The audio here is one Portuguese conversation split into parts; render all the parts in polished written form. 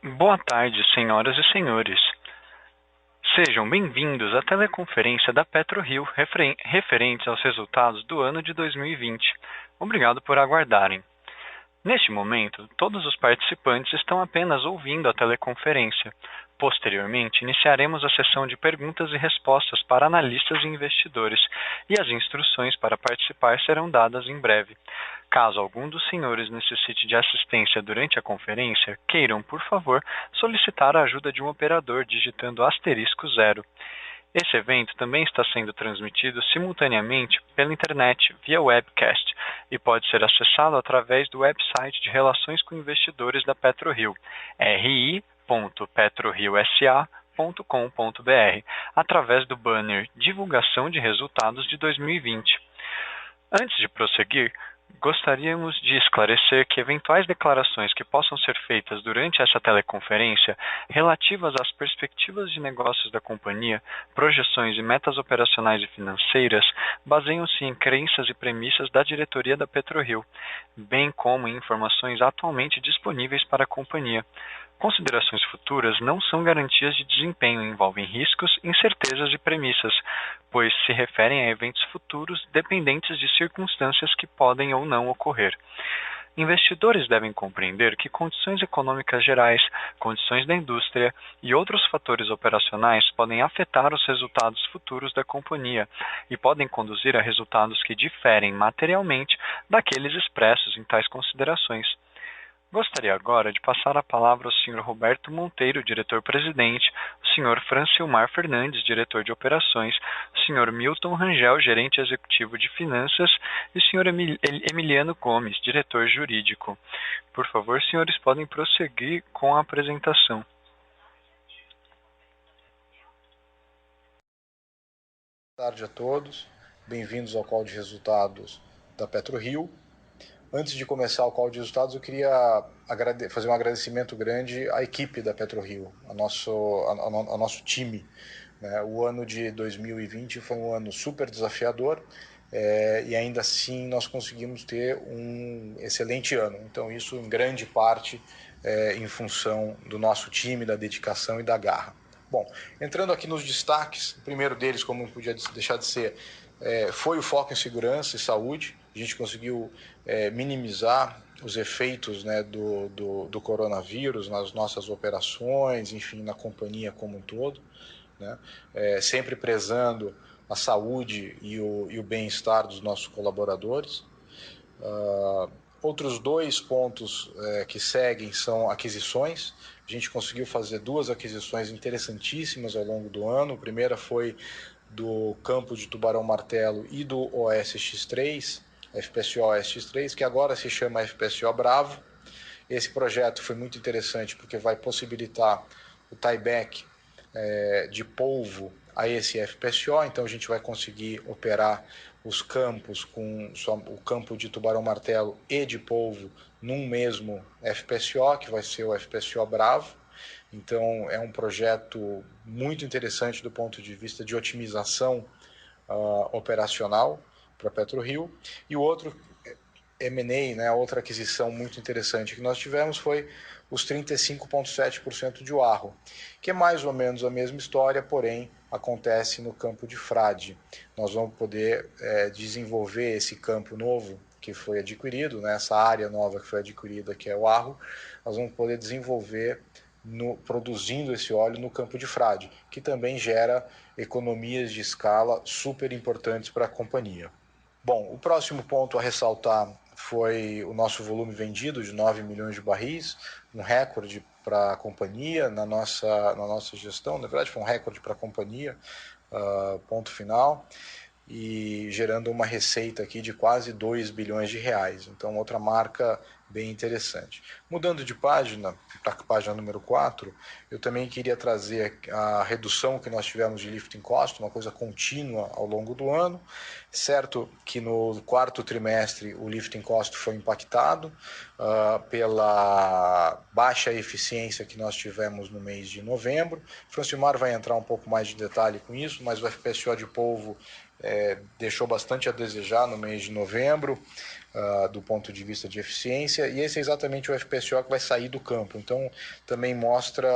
Boa tarde, senhoras e senhores. Sejam bem-vindos à teleconferência da PetroRio referente aos resultados do ano de 2020. Obrigado por aguardarem. Neste momento, todos os participantes estão apenas ouvindo a teleconferência. Posteriormente, iniciaremos a sessão de perguntas e respostas para analistas e investidores, e as instruções para participar serão dadas em breve. Caso algum dos senhores necessite de assistência durante a conferência, queiram, por favor, solicitar a ajuda de um operador digitando *0. Esse evento também está sendo transmitido simultaneamente pela internet via webcast e pode ser acessado através do website de Relações com Investidores da PetroRio, ri.petroriosa.com.br, através do banner Divulgação de Resultados de 2020. Antes de prosseguir, gostaríamos de esclarecer que eventuais declarações que possam ser feitas durante essa teleconferência relativas às perspectivas de negócios da companhia, projeções e metas operacionais e financeiras baseiam-se em crenças e premissas da diretoria da PetroRio, bem como em informações atualmente disponíveis para a companhia. Considerações futuras não são garantias de desempenho e envolvem riscos, incertezas e premissas, pois se referem a eventos futuros dependentes de circunstâncias que podem ou não ocorrer. Investidores devem compreender que condições econômicas gerais, condições da indústria e outros fatores operacionais podem afetar os resultados futuros da companhia e podem conduzir a resultados que diferem materialmente daqueles expressos em tais considerações. Gostaria agora de passar a palavra ao Sr. Roberto Monteiro, diretor-presidente, o Sr. Francilmar Fernandes, diretor de operações, o Sr. Milton Rangel, gerente executivo de finanças, e o Sr. Emiliano Gomes, diretor jurídico. Por favor, senhores, podem prosseguir com a apresentação. Boa tarde a todos, bem-vindos ao call de resultados da PetroRio. Antes de começar o call de resultados, eu queria fazer um agradecimento grande à equipe da PetroRio, ao nosso time. O ano de 2020 foi um ano super desafiador e ainda assim nós conseguimos ter um excelente ano. Então isso em grande parte em função do nosso time, da dedicação e da garra. Bom, entrando aqui nos destaques, o primeiro deles, como não podia deixar de ser, foi o foco em segurança e saúde. A gente conseguiu minimizar os efeitos do coronavírus nas nossas operações, enfim, na companhia como um todo, sempre prezando a saúde e o bem-estar dos nossos colaboradores. Outros dois pontos que seguem são aquisições. A gente conseguiu fazer duas aquisições interessantíssimas ao longo do ano. A primeira foi do campo de Tubarão Martelo e do OSX3, FPSO OSX3, que agora se chama FPSO Bravo. Esse projeto foi muito interessante porque vai possibilitar o tieback de polvo a esse FPSO, então a gente vai conseguir operar os campos com o campo de Tubarão Martelo e de polvo num mesmo FPSO, que vai ser o FPSO Bravo. Então é um projeto muito interessante do ponto de vista de otimização operacional para a PetroRio. E o outro M&A, outra aquisição muito interessante que nós tivemos foi os 35,7% de Wahoo, que é mais ou menos a mesma história, porém acontece no campo de Frade. Nós vamos poder desenvolver esse campo novo que foi adquirido, essa área nova que foi adquirida, que é o Wahoo, nós vamos poder desenvolver produzindo esse óleo no campo de Frade, que também gera economias de escala super importantes para a companhia. Bom, o próximo ponto a ressaltar foi o nosso volume vendido de 9 milhões de barris, um recorde para a companhia na nossa gestão. Na verdade, foi um recorde para a companhia, ponto final, e gerando uma receita aqui de quase 2 bilhões de reais. Então, outra marca bem interessante. Mudando de página, para a página número 4, eu também queria trazer a redução que nós tivemos de lifting cost, uma coisa contínua ao longo do ano. Certo que no quarto trimestre o lifting cost foi impactado pela baixa eficiência que nós tivemos no mês de novembro. Francilmar vai entrar um pouco mais de detalhe com isso, mas o FPSO de polvo deixou bastante a desejar no mês de novembro, do ponto de vista de eficiência, e esse é exatamente o FPSO que vai sair do campo. Então, também mostra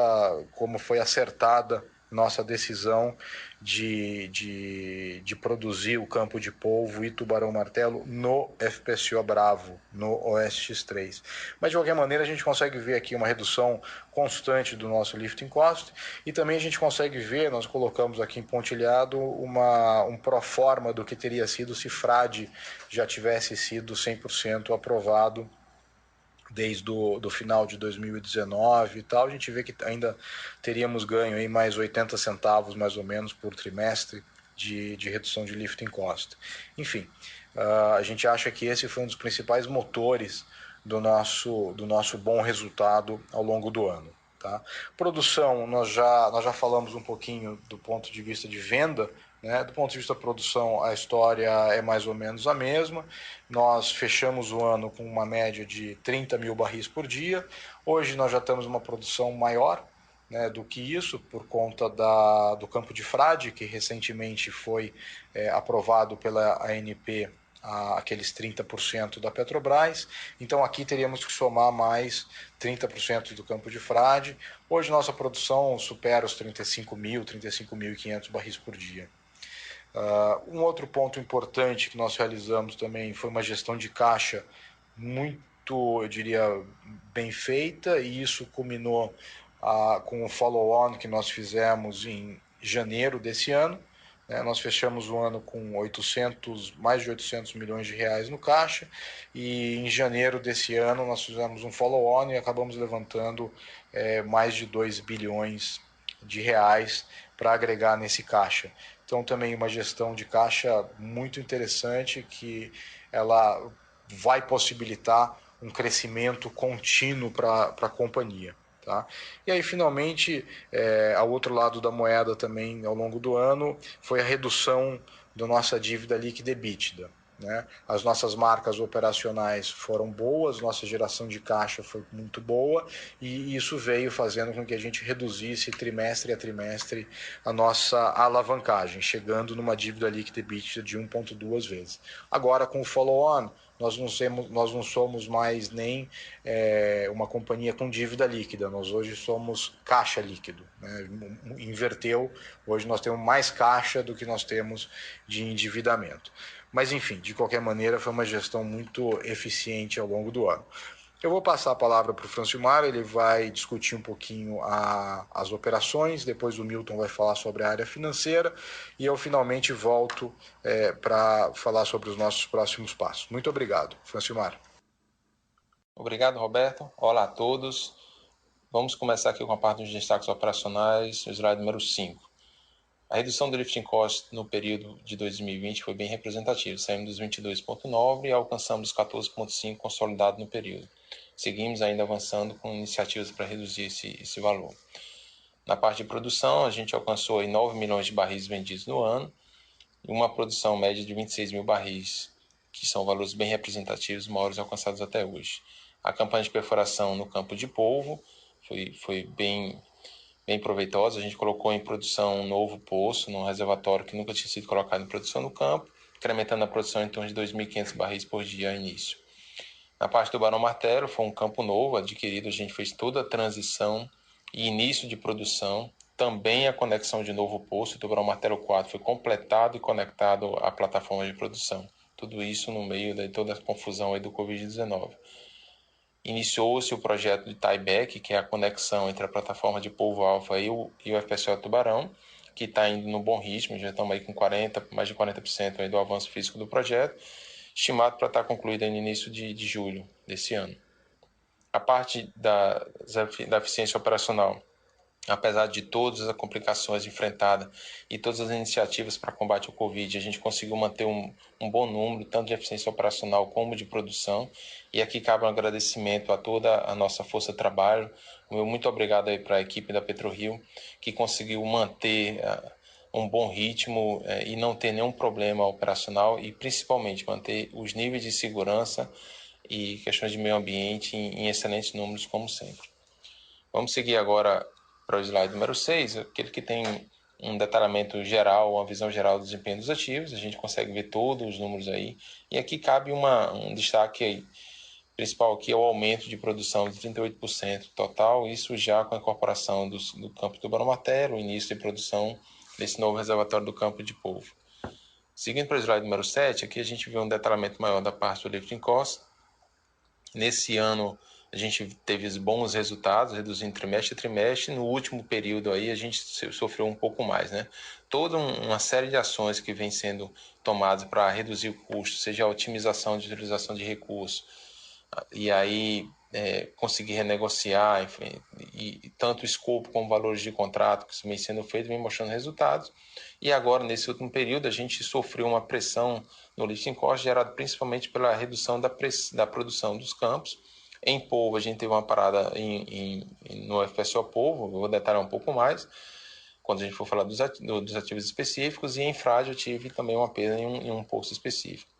como foi acertada nossa decisão de produzir o campo de polvo e tubarão-martelo no FPSO Bravo, no OSX-3. Mas, de qualquer maneira, a gente consegue ver aqui uma redução constante do nosso lifting cost, e também a gente consegue ver, nós colocamos aqui em pontilhado, um proforma do que teria sido se Frade já tivesse sido 100% aprovado desde o final de 2019 e tal. A gente vê que ainda teríamos ganho aí mais 80 centavos mais ou menos por trimestre de redução de lifting cost. Enfim, a gente acha que esse foi um dos principais motores do nosso bom resultado ao longo do ano. Tá? Produção, nós já falamos um pouquinho do ponto de vista de venda, né? Do ponto de vista da produção, a história é mais ou menos a mesma. Nós fechamos o ano com uma média de 30 mil barris por dia. Hoje nós já temos uma produção maior, né, do que isso, por conta do campo de Frade, que recentemente foi aprovado pela ANP, aqueles 30% da Petrobras. Então aqui teríamos que somar mais 30% do campo de Frade. Hoje nossa produção supera os 35.500 barris por dia. Um outro ponto importante que nós realizamos também foi uma gestão de caixa muito, eu diria, bem feita, e isso culminou com o follow-on que nós fizemos em janeiro desse ano. Nós fechamos o ano com mais de 800 milhões de reais no caixa, e em janeiro desse ano nós fizemos um follow-on e acabamos levantando mais de 2 bilhões de reais para agregar nesse caixa. Então também uma gestão de caixa muito interessante, que ela vai possibilitar um crescimento contínuo para a companhia. Tá? E aí, finalmente, ao outro lado da moeda também, ao longo do ano, foi a redução da nossa dívida líquida EBITDA. Né? As nossas marcas operacionais foram boas, nossa geração de caixa foi muito boa, e isso veio fazendo com que a gente reduzisse trimestre a trimestre a nossa alavancagem, chegando numa dívida líquida EBITDA de 1,2 vezes. Agora, com o follow-on, nós não somos mais nem uma companhia com dívida líquida, nós hoje somos caixa líquido. Né? Inverteu, hoje nós temos mais caixa do que nós temos de endividamento. Mas, enfim, de qualquer maneira, foi uma gestão muito eficiente ao longo do ano. Eu vou passar a palavra para o Francilmar, ele vai discutir um pouquinho as operações, depois o Milton vai falar sobre a área financeira, e eu finalmente volto para falar sobre os nossos próximos passos. Muito obrigado. Francilmar. Obrigado, Roberto. Olá a todos. Vamos começar aqui com a parte dos destaques operacionais, o slide número 5. A redução do lifting cost no período de 2020 foi bem representativa. Saímos dos 22,9 e alcançamos os 14,5 consolidado no período. Seguimos ainda avançando com iniciativas para reduzir esse valor. Na parte de produção, a gente alcançou 9 milhões de barris vendidos no ano e uma produção média de 26 mil barris, que são valores bem representativos, maiores alcançados até hoje. A campanha de perfuração no campo de polvo foi bem proveitosa. A gente colocou em produção um novo poço, num reservatório que nunca tinha sido colocado em produção no campo, incrementando a produção em torno de 2.500 barris por dia ao início. Na parte do tubarão-martelo, foi um campo novo adquirido, a gente fez toda a transição e início de produção, também a conexão de novo poço. O tubarão-martelo 4 foi completado e conectado à plataforma de produção. Tudo isso no meio de toda a confusão aí do Covid-19. Iniciou-se o projeto de tieback, que é a conexão entre a plataforma de polvo alfa e o FPSO Tubarão, que está indo no bom ritmo. Já estamos aí com mais de 40% aí do avanço físico do projeto, estimado para estar concluído no início de julho desse ano. A parte da eficiência operacional, apesar de todas as complicações enfrentadas e todas as iniciativas para combate ao Covid, a gente conseguiu manter um bom número, tanto de eficiência operacional como de produção. E aqui cabe um agradecimento a toda a nossa força de trabalho. Muito obrigado aí para a equipe da PetroRio, que conseguiu manter um bom ritmo e não ter nenhum problema operacional, e principalmente manter os níveis de segurança e questões de meio ambiente em excelentes números, como sempre. Vamos seguir agora para o slide número 6, aquele que tem um detalhamento geral, uma visão geral do desempenho dos ativos, a gente consegue ver todos os números aí, e aqui cabe um destaque aí, principal aqui é o aumento de produção de 38% total, isso já com a incorporação do campo de Tubarão Martelo, o início de produção desse novo reservatório do campo de Polvo. Seguindo para o slide número 7, aqui a gente vê um detalhamento maior da parte do lifting cost. Nesse ano a gente teve bons resultados, reduzindo trimestre a trimestre. No último período aí a gente sofreu um pouco mais, né? Toda uma série de ações que vem sendo tomadas para reduzir o custo, seja a otimização de utilização de recursos, e aí conseguir renegociar, enfim, e tanto o escopo como valores de contrato que vem sendo feito, vem mostrando resultados. E agora, nesse último período, a gente sofreu uma pressão no lifting cost, gerada principalmente pela redução da produção dos campos. Em polvo, a gente teve uma parada no FPSO polvo, vou detalhar um pouco mais, quando a gente for falar dos ativos específicos, e em frágil eu tive também uma perda em um poço específico.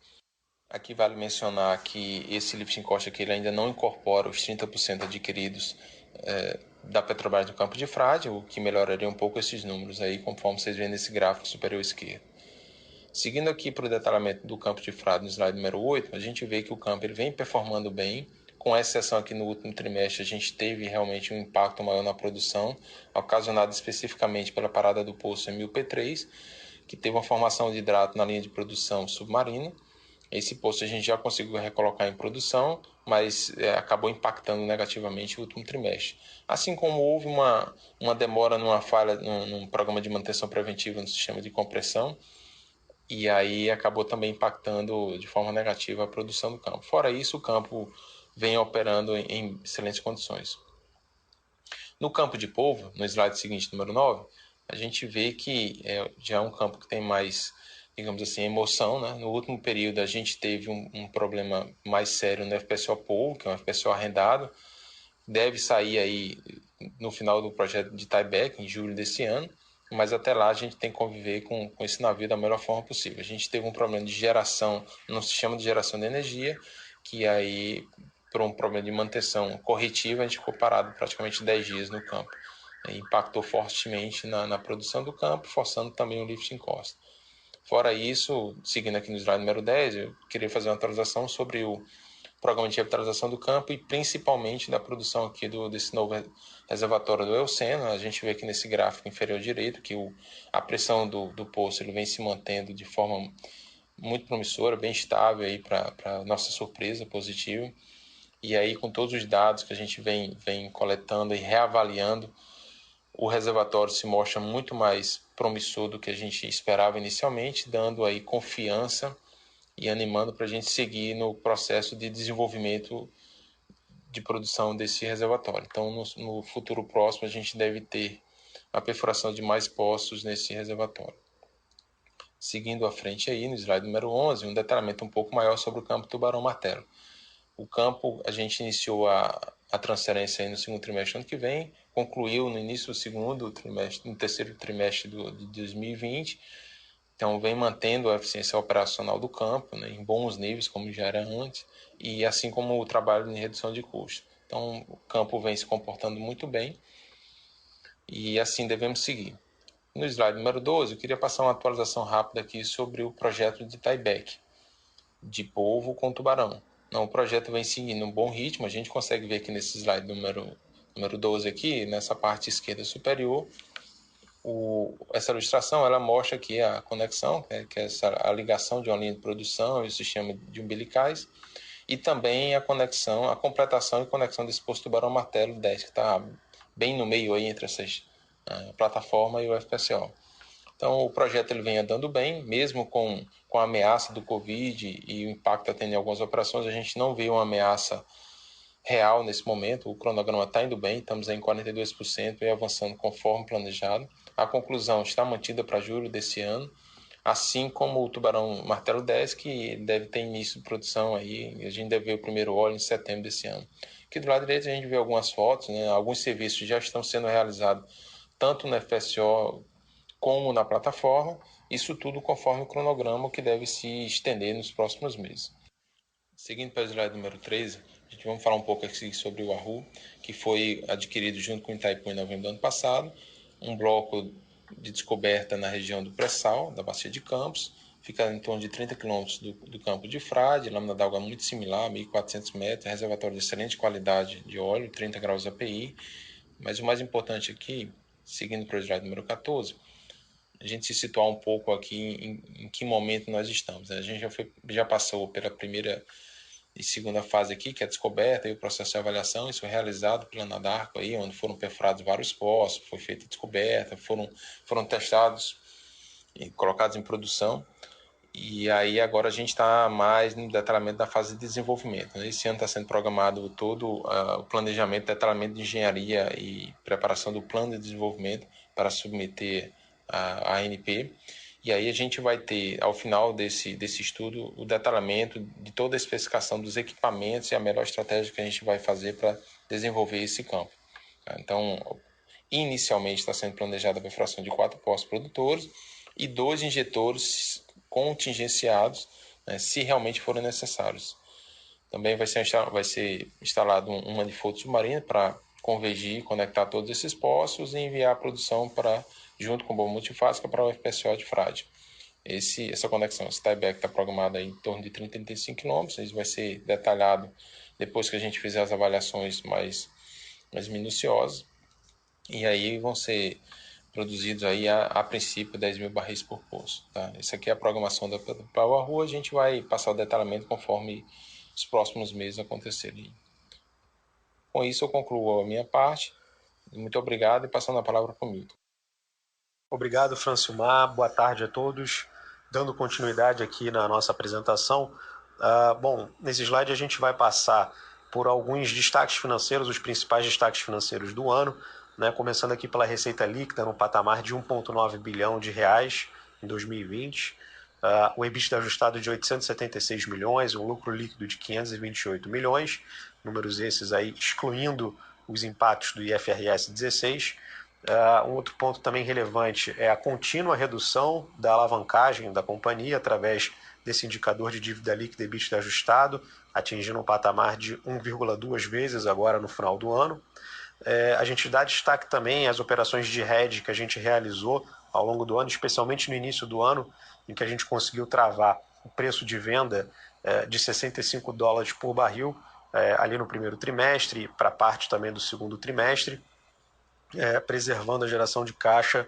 Aqui vale mencionar que esse lifting cost aqui ele ainda não incorpora os 30% adquiridos da Petrobras no campo de frade, o que melhoraria um pouco esses números aí, conforme vocês veem nesse gráfico superior esquerdo. Seguindo aqui para o detalhamento do campo de frade no slide número 8, a gente vê que o campo ele vem performando bem, com exceção aqui no último trimestre, a gente teve realmente um impacto maior na produção, ocasionado especificamente pela parada do poço MUP3, que teve uma formação de hidrato na linha de produção submarina. Esse poço a gente já conseguiu recolocar em produção, mas acabou impactando negativamente o último trimestre. Assim como houve uma demora numa falha num programa de manutenção preventiva no sistema de compressão, e aí acabou também impactando de forma negativa a produção do campo. Fora isso, o campo vem operando em excelentes condições. No campo de polvo, no slide seguinte, número 9, a gente vê que já é um campo que tem mais, digamos assim, emoção, né? No último período a gente teve um problema mais sério no FPSO polvo, que é um FPSO arrendado, deve sair aí no final do projeto de tieback, em julho desse ano, mas até lá a gente tem que conviver com esse navio da melhor forma possível. A gente teve um problema de geração, no sistema de geração de energia, que aí, por um problema de manutenção corretiva, a gente ficou parado praticamente 10 dias no campo. Impactou fortemente na produção do campo, forçando também o lifting cost. Fora isso, seguindo aqui no slide número 10, eu queria fazer uma atualização sobre o programa de revitalização do campo e principalmente da produção aqui desse novo reservatório do Eoceno. A gente vê aqui nesse gráfico inferior direito que a pressão do poço ele vem se mantendo de forma muito promissora, bem estável aí para nossa surpresa positiva. E aí com todos os dados que a gente vem coletando e reavaliando, o reservatório se mostra muito mais promissor do que a gente esperava inicialmente, dando aí confiança e animando para a gente seguir no processo de desenvolvimento de produção desse reservatório. Então, no futuro próximo, a gente deve ter a perfuração de mais poços nesse reservatório. Seguindo à frente aí, no slide número 11, um detalhamento um pouco maior sobre o campo Tubarão Martelo. O campo, a gente iniciou a transferência aí no segundo trimestre do ano que vem, concluiu no início do segundo trimestre, no terceiro trimestre de 2020, então, vem mantendo a eficiência operacional do campo, né, em bons níveis, como já era antes, e assim como o trabalho em redução de custo. Então, o campo vem se comportando muito bem e assim devemos seguir. No slide número 12, eu queria passar uma atualização rápida aqui sobre o projeto de tieback, de polvo com tubarão. Não, o projeto vem seguindo um bom ritmo, a gente consegue ver aqui nesse slide número 12 aqui, nessa parte esquerda superior, essa ilustração ela mostra aqui a conexão, que é a ligação de uma linha de produção e o sistema de umbilicais, e também a conexão, a completação e conexão desse poço Tubarão Martelo 10, que está bem no meio aí entre essas plataforma e o FPSO. Então o projeto ele vem andando bem, mesmo com a ameaça do Covid e o impacto tendo em algumas operações, a gente não vê uma ameaça real nesse momento. O cronograma está indo bem, estamos em 42% e avançando conforme planejado. A conclusão está mantida para julho desse ano, assim como o Tubarão Martelo 10, que deve ter início de produção aí, a gente deve ver o primeiro óleo em setembro desse ano. Aqui do lado direito a gente vê algumas fotos, né? Alguns serviços já estão sendo realizados tanto no FPSO como na plataforma, isso tudo conforme o cronograma que deve se estender nos próximos meses. Seguindo para o slide número 13, a gente vamos falar um pouco aqui sobre o Wahoo, que foi adquirido junto com o Itaipu em novembro do ano passado, um bloco de descoberta na região do pré-sal, da Bacia de Campos, fica em torno de 30 km do campo de Frade, lâmina d'água muito similar, 1.400 metros, reservatório de excelente qualidade de óleo, 30 graus API. Mas o mais importante aqui, seguindo para o slide número 14, a gente se situar um pouco aqui em que momento nós estamos. A gente já passou pela primeira e segunda fase aqui, que é a descoberta e o processo de avaliação. Isso foi realizado pela Anadarko, aí, onde foram perfurados vários poços, foi feita a descoberta, foram testados e colocados em produção. E aí agora a gente está mais no detalhamento da fase de desenvolvimento. Esse ano está sendo programado todo o planejamento, detalhamento de engenharia e preparação do plano de desenvolvimento para submeter a ANP. E aí a gente vai ter, ao final desse estudo, o detalhamento de toda a especificação dos equipamentos e a melhor estratégia que a gente vai fazer para desenvolver esse campo. Então, inicialmente está sendo planejada a perfuração de 4 poços produtores e 2 injetores contingenciados, né, se realmente forem necessários. Também vai ser instalado um manifold submarino para convergir e conectar todos esses poços e enviar a produção junto com bomba multifásica para o FPSO de Frade. Essa conexão, esse tieback está programado aí em torno de 30 a 35 km. Isso vai ser detalhado depois que a gente fizer as avaliações mais minuciosas. E aí vão ser produzidos aí a princípio 10 mil barris por poço. Tá? Essa aqui é a programação da Power. A gente vai passar o detalhamento conforme os próximos meses acontecerem. Com isso eu concluo a minha parte. Muito obrigado e passando a palavra para o Milton. Obrigado, Francilmar. Boa tarde a todos. Dando continuidade aqui na nossa apresentação. Bom, nesse slide a gente vai passar por alguns destaques financeiros, os principais destaques financeiros do ano, né, começando aqui pela receita líquida no patamar de 1,9 bilhão de reais em 2020, o EBITDA ajustado de 876 milhões, um lucro líquido de 528 milhões, números esses aí excluindo os impactos do IFRS 16. Um outro ponto também relevante é a contínua redução da alavancagem da companhia através desse indicador de dívida líquida e EBITDA ajustado, atingindo um patamar de 1,2 vezes agora no final do ano. A gente dá destaque também às operações de hedge que a gente realizou ao longo do ano, especialmente no início do ano, em que a gente conseguiu travar o preço de venda de $65 por barril ali no primeiro trimestre, para parte também do segundo trimestre, preservando a geração de caixa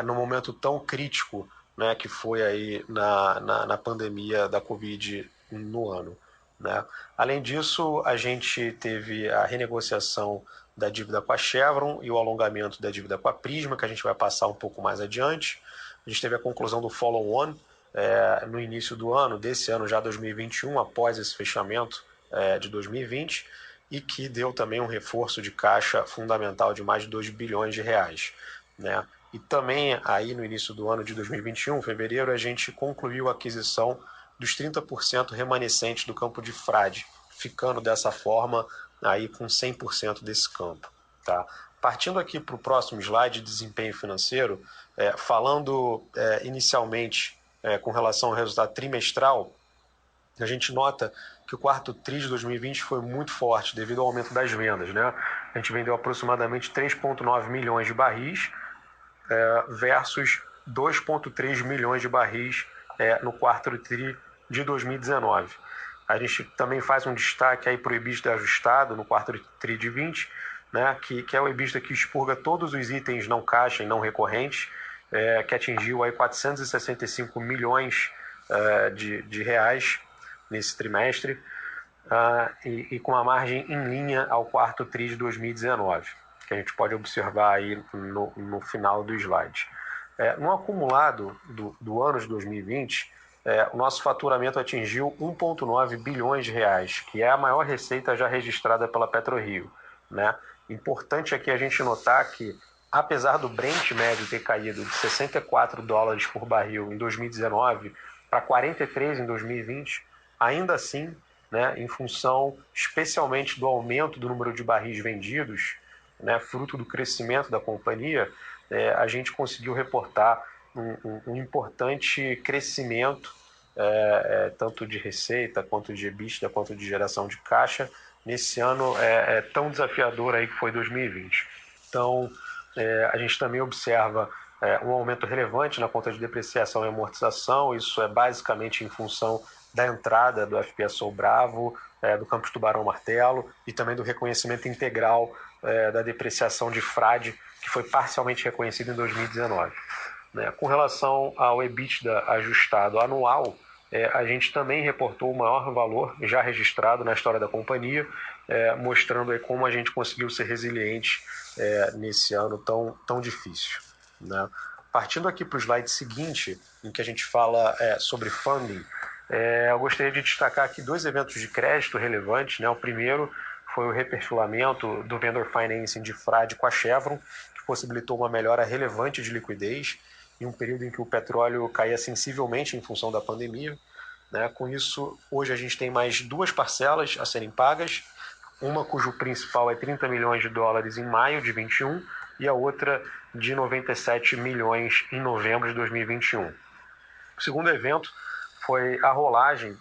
no momento tão crítico, né, que foi aí na pandemia da Covid no ano. Né? Além disso, a gente teve a renegociação da dívida com a Chevron e o alongamento da dívida com a Prisma, que a gente vai passar um pouco mais adiante. A gente teve a conclusão do follow-on no início do ano, desse ano já 2021, após esse fechamento de 2020, e que deu também um reforço de caixa fundamental de mais de 2 bilhões de reais. Né? E também aí no início do ano de 2021, fevereiro, a gente concluiu a aquisição dos 30% remanescentes do campo de Frade, ficando dessa forma aí com 100% desse campo. Tá? Partindo aqui para o próximo slide, desempenho financeiro, falando inicialmente com relação ao resultado trimestral, a gente nota que o quarto TRI de 2020 foi muito forte devido ao aumento das vendas. Né? A gente vendeu aproximadamente 3,9 milhões de barris versus 2,3 milhões de barris no quarto TRI de 2019. A gente também faz um destaque aí para o EBITDA ajustado no quarto TRI de 20, né, que é o EBITDA que expurga todos os itens não caixa e não recorrentes, que atingiu aí 465 milhões de reais nesse trimestre, e com a margem em linha ao quarto TRI de 2019, que a gente pode observar aí no final do slide. No acumulado do ano de 2020, o nosso faturamento atingiu 1,9 bilhões de reais, que é a maior receita já registrada pela PetroRio. Né? Importante aqui a gente notar que, apesar do Brent médio ter caído de $64 por barril em 2019 para 43 em 2020, ainda assim, né, em função especialmente do aumento do número de barris vendidos, né, fruto do crescimento da companhia, a gente conseguiu reportar um importante crescimento, tanto de receita, quanto de EBITDA, quanto de geração de caixa, nesse ano tão desafiador aí que foi 2020. Então, a gente também observa um aumento relevante na conta de depreciação e amortização. Isso é basicamente em função da entrada do FPSO Bravo, do Campos Tubarão Martelo, e também do reconhecimento integral da depreciação de Frade, que foi parcialmente reconhecido em 2019. Com relação ao EBITDA ajustado anual, a gente também reportou o maior valor já registrado na história da companhia, mostrando aí como a gente conseguiu ser resiliente nesse ano tão difícil. Partindo aqui para o slide seguinte, em que a gente fala sobre funding, eu gostaria de destacar aqui 2 eventos de crédito relevantes. O primeiro foi o reperfilamento do vendor financing de Frade com a Chevron, que possibilitou uma melhora relevante de liquidez em um período em que o petróleo caía sensivelmente em função da pandemia. Com isso, hoje a gente tem mais 2 parcelas a serem pagas, uma cujo principal é 30 milhões de dólares em maio de 2021 e a outra de 97 milhões em novembro de 2021. O segundo evento foi a rolagem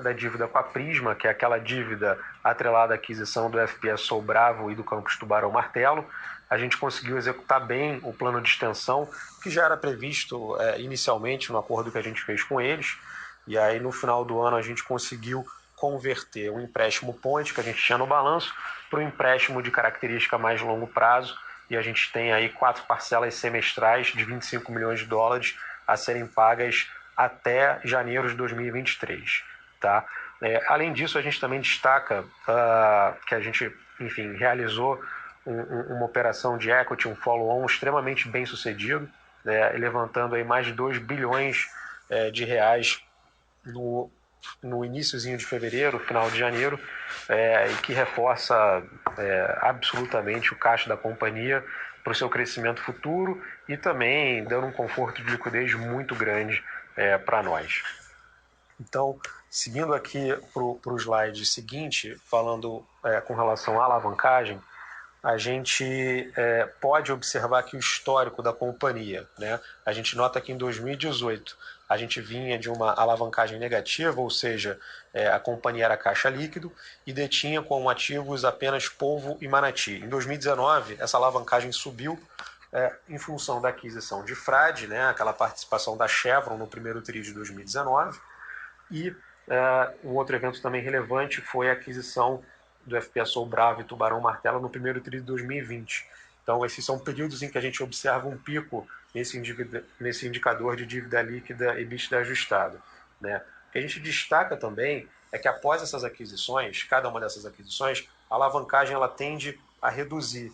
da dívida com a Prisma, que é aquela dívida atrelada à aquisição do FPSO Bravo e do Campos Tubarão Martelo. A gente conseguiu executar bem o plano de extensão, que já era previsto inicialmente no acordo que a gente fez com eles, e aí no final do ano a gente conseguiu converter o empréstimo ponte que a gente tinha no balanço para um empréstimo de característica mais longo prazo, e a gente tem aí 4 parcelas semestrais de 25 milhões de dólares a serem pagas até janeiro de 2023. Tá? Além disso, a gente também destaca que a gente, realizou uma operação de equity, um follow-on extremamente bem sucedido, levantando aí mais de 2 bilhões de reais no iniciozinho de fevereiro, final de janeiro, e que reforça absolutamente o caixa da companhia para o seu crescimento futuro e também dando um conforto de liquidez muito grande para nós. Então, seguindo aqui para o slide seguinte, falando com relação à alavancagem, a gente pode observar aqui o histórico da companhia. A gente nota que em 2018 a gente vinha de uma alavancagem negativa, ou seja, a companhia era caixa líquido e detinha como ativos apenas polvo e manati. Em 2019, essa alavancagem subiu em função da aquisição de Frade, aquela participação da Chevron no primeiro tri de 2019, e um outro evento também relevante foi a aquisição do FPSO Bravo e Tubarão Martelo no primeiro tri de 2020. Então, esses são períodos em que a gente observa um pico nesse indicador de dívida líquida e EBITDA ajustado. O que a gente destaca também é que após essas aquisições, cada uma dessas aquisições, a alavancagem ela tende a reduzir,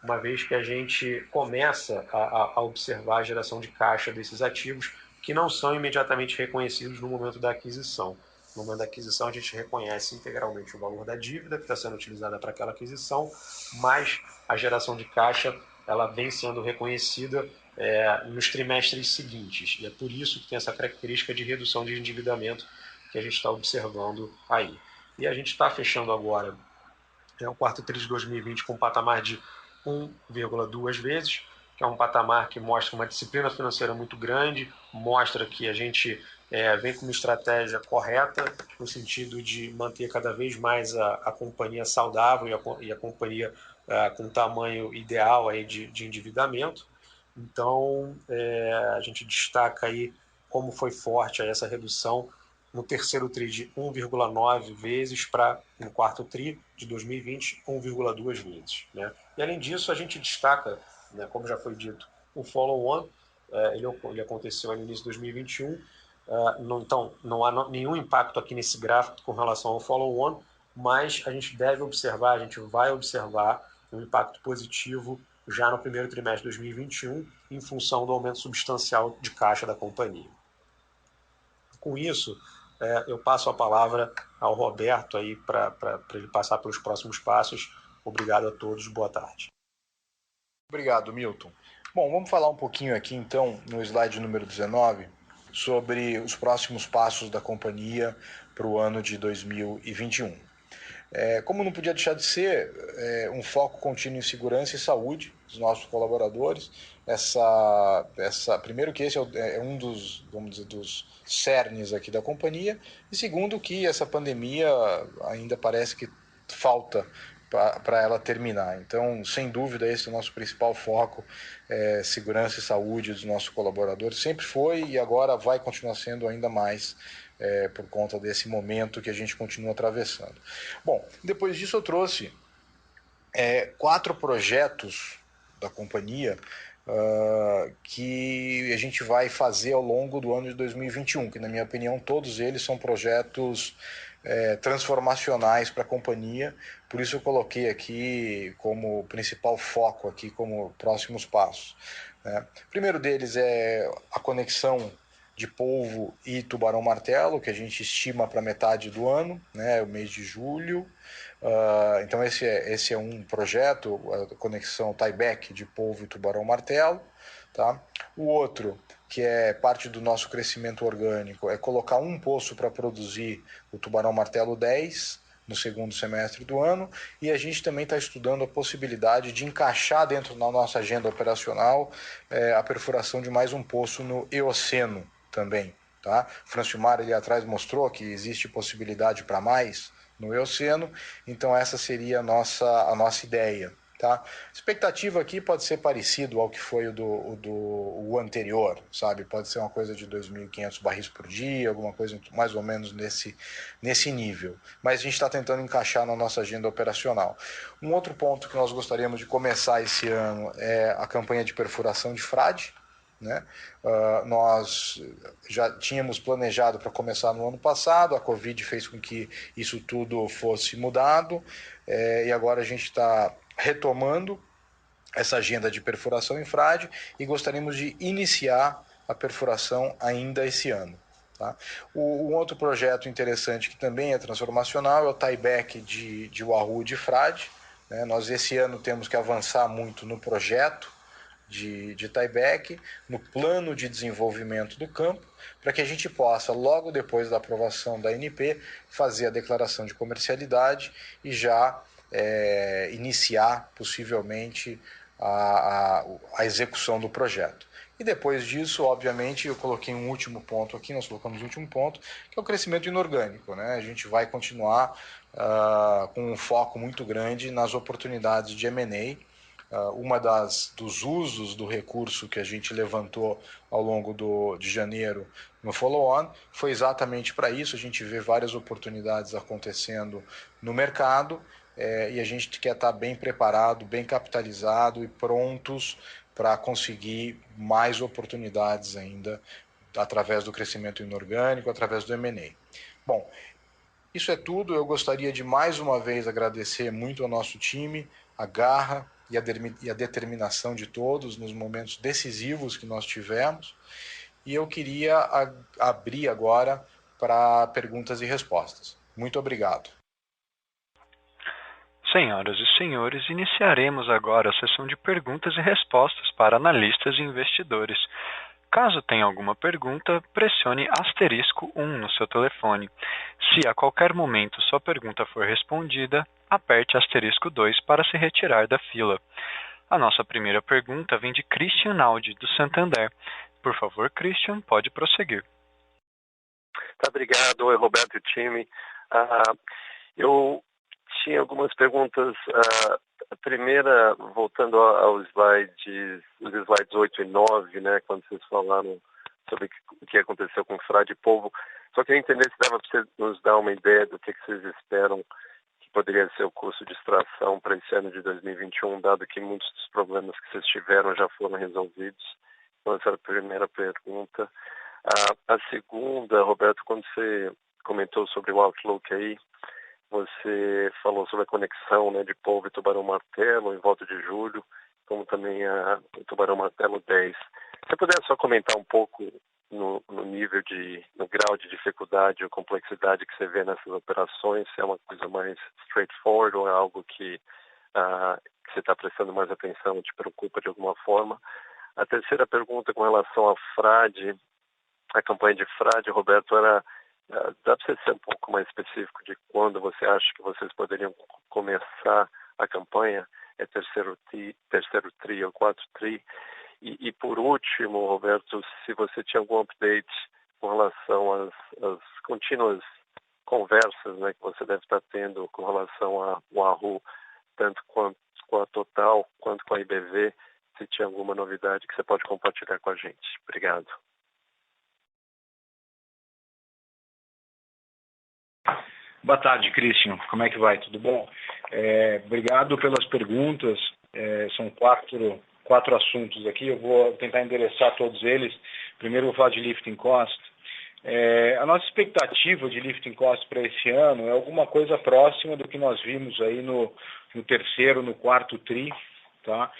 uma vez que a gente começa a observar a geração de caixa desses ativos que não são imediatamente reconhecidos no momento da aquisição. No momento da aquisição, a gente reconhece integralmente o valor da dívida que está sendo utilizada para aquela aquisição, mas a geração de caixa ela vem sendo reconhecida nos trimestres seguintes. E é por isso que tem essa característica de redução de endividamento que a gente está observando aí. E a gente está fechando agora o quarto tri de 2020 com um patamar de 1,2 vezes, que é um patamar que mostra uma disciplina financeira muito grande, mostra que a gente vem com uma estratégia correta, no sentido de manter cada vez mais a companhia saudável e a companhia com tamanho ideal aí de endividamento. Então, a gente destaca aí como foi forte essa redução no terceiro tri de 1,9 vezes para, no quarto tri de 2020, 1,2 vezes. E, além disso, a gente destaca, como já foi dito, o follow-on, ele aconteceu no início de 2021, então não há nenhum impacto aqui nesse gráfico com relação ao follow-on, mas a gente vai observar um impacto positivo já no primeiro trimestre de 2021, em função do aumento substancial de caixa da companhia. Com isso, eu passo a palavra ao Roberto aí para ele passar pelos próximos passos. Obrigado a todos, boa tarde. Obrigado, Milton. Bom, vamos falar um pouquinho aqui então, no slide número 19, sobre os próximos passos da companhia para o ano de 2021. Como não podia deixar de ser, um foco contínuo em segurança e saúde dos nossos colaboradores. Primeiro que esse é um dos, vamos dizer, dos cernes aqui da companhia, e segundo que essa pandemia ainda parece que falta para ela terminar. Então, sem dúvida, esse é o nosso principal foco, segurança e saúde dos nossos colaboradores. Sempre foi e agora vai continuar sendo ainda mais por conta desse momento que a gente continua atravessando. Bom, depois disso eu trouxe 4 projetos da companhia que a gente vai fazer ao longo do ano de 2021, que na minha opinião todos eles são projetos transformacionais para a companhia, por isso eu coloquei aqui como principal foco, aqui como próximos passos. Né? O primeiro deles é a conexão de polvo e tubarão-martelo, que a gente estima para metade do ano, né, o mês de julho. Então esse é um projeto, a conexão tieback de polvo e tubarão-martelo. Tá? O outro, que é parte do nosso crescimento orgânico, é colocar um poço para produzir o tubarão-martelo 10 no segundo semestre do ano, e a gente também está estudando a possibilidade de encaixar dentro da nossa agenda operacional a perfuração de mais um poço no Eoceno também. Tá? O Francilmar ali atrás mostrou que existe possibilidade para mais no Eoceno, então essa seria a nossa ideia. Tá? Expectativa aqui pode ser parecido ao que foi o anterior, sabe? Pode ser uma coisa de 2.500 barris por dia, alguma coisa mais ou menos nesse nível. Mas a gente está tentando encaixar na nossa agenda operacional. Um outro ponto que nós gostaríamos de começar esse ano é a campanha de perfuração de frade. Né? Nós já tínhamos planejado para começar no ano passado, a Covid fez com que isso tudo fosse mudado, e agora a gente está retomando essa agenda de perfuração em frade e gostaríamos de iniciar a perfuração ainda esse ano. Tá? Um outro projeto interessante que também é transformacional é o tieback de Wahoo de frade. Né? Nós esse ano temos que avançar muito no projeto de tieback, no plano de desenvolvimento do campo, para que a gente possa, logo depois da aprovação da ANP, fazer a declaração de comercialidade e já iniciar, possivelmente, a execução do projeto. E depois disso, obviamente, eu coloquei um último ponto aqui, nós colocamos o último ponto, que é o crescimento inorgânico. Né? A gente vai continuar com um foco muito grande nas oportunidades de M&A. Uma dos usos do recurso que a gente levantou ao longo de janeiro no follow-on foi exatamente para isso. A gente vê várias oportunidades acontecendo no mercado e a gente quer estar bem preparado, bem capitalizado e prontos para conseguir mais oportunidades ainda através do crescimento inorgânico, através do M&A. Bom, isso é tudo. Eu gostaria de mais uma vez agradecer muito ao nosso time, a garra e a determinação de todos nos momentos decisivos que nós tivemos. E eu queria abrir agora para perguntas e respostas. Muito obrigado. Senhoras e senhores, iniciaremos agora a sessão de perguntas e respostas para analistas e investidores. Caso tenha alguma pergunta, pressione *1 no seu telefone. Se a qualquer momento sua pergunta for respondida, aperte *2 para se retirar da fila. A nossa primeira pergunta vem de Christian Naldi, do Santander. Por favor, Christian, pode prosseguir. Tá, obrigado. Oi, Roberto e time. Eu tinha algumas perguntas. A primeira, voltando aos slides 8 e 9, né, quando vocês falaram sobre o que aconteceu com o frade e polvo. Só queria entender se dava para você nos dar uma ideia do que vocês esperam que poderia ser o custo de extração para esse ano de 2021, dado que muitos dos problemas que vocês tiveram já foram resolvidos. Então, essa era a primeira pergunta. A segunda, Roberto, quando você comentou sobre o outlook aí, você falou sobre a conexão, né, de polvo e tubarão-martelo em volta de julho, como também o tubarão-martelo 10. Se você puder só comentar um pouco no grau de dificuldade ou complexidade que você vê nessas operações, se é uma coisa mais straightforward ou é algo que você está prestando mais atenção e te preocupa de alguma forma. A terceira pergunta com relação à frade, a campanha de frade, Roberto, era... Dá para você ser um pouco mais específico de quando você acha que vocês poderiam começar a campanha? É terceiro tri ou quarto tri? E por último, Roberto, se você tinha algum update com relação às contínuas conversas, né, que você deve estar tendo com relação a Wahoo tanto com a Total quanto com a IBV, se tinha alguma novidade que você pode compartilhar com a gente. Obrigado. Boa tarde, Christian. Como é que vai? Tudo bom? Obrigado pelas perguntas. São quatro assuntos aqui. Eu vou tentar endereçar todos eles. Primeiro eu vou falar de lifting cost. A nossa expectativa de lifting cost para esse ano é alguma coisa próxima do que nós vimos aí no terceiro, no quarto TRI, tá?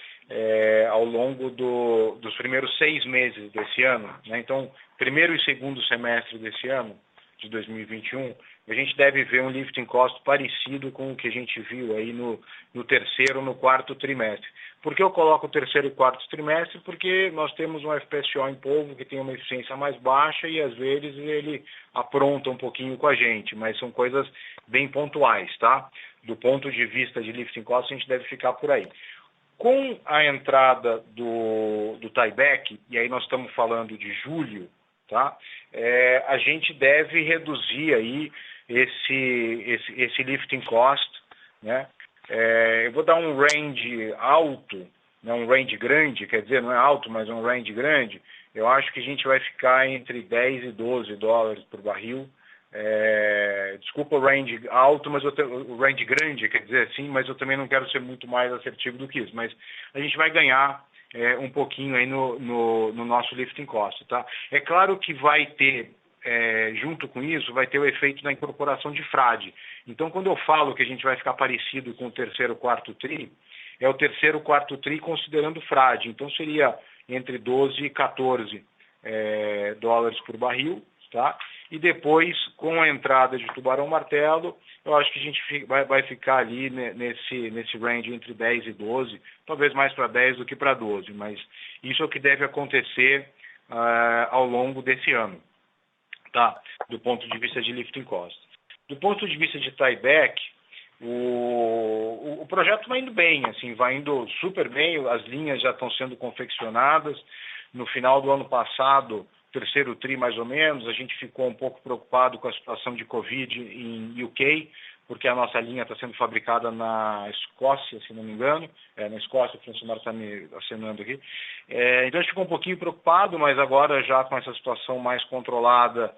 Ao longo dos primeiros 6 meses desse ano, né? Então, primeiro e segundo semestre desse ano, de 2021, a gente deve ver um lifting cost parecido com o que a gente viu aí no terceiro, no quarto trimestre. Por que eu coloco o terceiro e quarto trimestre? Porque nós temos um FPSO em polvo que tem uma eficiência mais baixa e às vezes ele apronta um pouquinho com a gente, mas são coisas bem pontuais, tá? Do ponto de vista de lifting cost, a gente deve ficar por aí. Com a entrada do tieback, e aí nós estamos falando de julho, tá? A gente deve reduzir aí esse lifting cost, né? Eu vou dar um range alto, né? Um range grande, quer dizer, não é alto, mas um range grande. Eu acho que a gente vai ficar entre 10 e 12 dólares por barril. Desculpa o range alto, mas o range grande, quer dizer assim, mas eu também não quero ser muito mais assertivo do que isso. Mas a gente vai ganhar um pouquinho aí no nosso lifting cost, tá? É claro que vai ter, junto com isso, vai ter o efeito da incorporação de frade. Então, quando eu falo que a gente vai ficar parecido com o terceiro, quarto TRI, é o terceiro, quarto TRI considerando frade. Então, seria entre 12 e 14 dólares por barril, tá? E depois, com a entrada de Tubarão Martelo, eu acho que a gente vai ficar ali nesse range entre 10 e 12, talvez mais para 10 do que para 12, mas isso é o que deve acontecer ao longo desse ano, tá? Do ponto de vista de lifting cost. Do ponto de vista de tieback, o projeto vai indo bem, assim, vai indo super bem, as linhas já estão sendo confeccionadas. No final do ano passado, terceiro TRI mais ou menos, a gente ficou um pouco preocupado com a situação de Covid em UK, porque a nossa linha está sendo fabricada na Escócia, se não me engano, na Escócia, o François está me acenando aqui. Então a gente ficou um pouquinho preocupado, mas agora já com essa situação mais controlada,